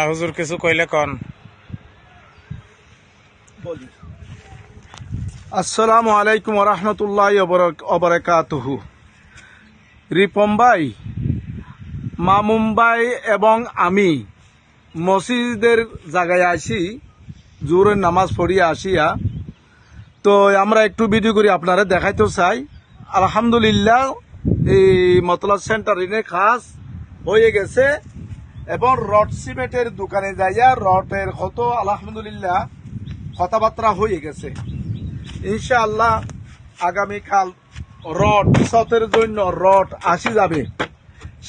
হুজুর কিছু কইলে কন। আসসালামু আলাইকুম রহমতুল্লাহ ওবারাকাতুহু। রিপন ভাই, মামুন ভাই এবং আমি মসজিদের জায়গায় আসি, জোহরের নামাজ পড়িয়া আসিয়া তো আমরা একটু ভিডিও করি আপনারা দেখাইতে চাই। আলহামদুলিল্লাহ এই মতলব সেন্টারিনের কাজ হয়ে গেছে এবং রড সিমেন্টের দোকানে যাইয়া রডের কত আলহামদুলিল্লাহ কথাবার্তা হয়ে গেছে। ইনশাআল্লাহ আগামীকাল রড সতের জন্য রড আসি যাবে,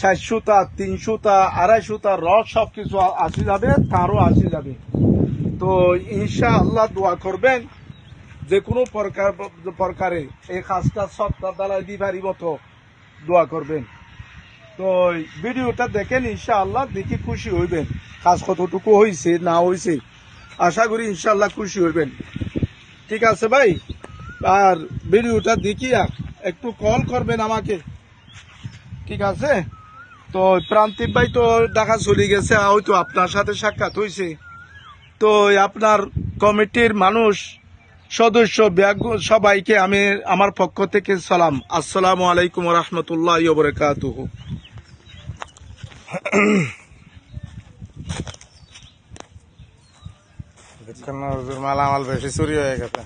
700টা 300টা 250টা রড সবকিছু আসি যাবে, তারও আসি যাবে। তো ইনশাআল্লাহ দোয়া করবেন যে কোনো প্রকারে এই কাজটা সপ্তাহ দালায় দি পারিব, তো দোয়া করবেন। তো ভিডিওটা দেখেন, ইনশাআল্লাহ দেখি খুশি হইবেন। কাজ কতটুকু হয়েছে না হয়েছে আশা করি ইনশাআল্লাহ খুশি হইবেন। ঠিক আছে ভাই, আর ভিডিওটা দেখিয়া একটু কল করবেন আমাকে, ঠিক আছে? তো প্রান্তিক ভাই তো ঢাকা চলে গেছে, হয়তো আপনার সাথে সাক্ষাৎ হয়েছে। তো আপনার কমিটির মানুষ সদস্য সবাইকে আমি আমার পক্ষ থেকে সালাম, আসসালামু আলাইকুম রহমতুল্লাহ ওবারাকাতুহু। হুজুর মালামাল বেশি চুরি হয়ে গেছে।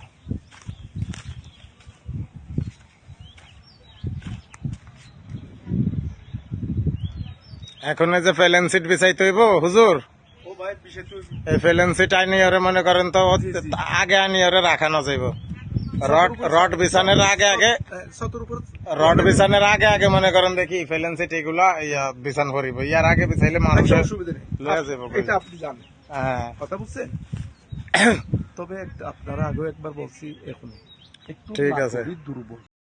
এখন এই যে ফেলেন সিট বিছাইতে হইব হুজুর, এই ফেলেন সিট আইনি ওরে মনে করেন তো আগে আনি ওরে রাখানো যাইব। রড বিছানের আগে মনে করেন দেখি ফেলেন সিট এগুলা বিছান করিব, ইয়ার আগে বিছাইলে মানুষের লয়ে যাইব। এটা আপনি জানেন, হ্যাঁ কথা বুঝছেন? তবে আপনারা আগেও একবার বলছি, এখন একটু ঠিক আছে। দুর্বল।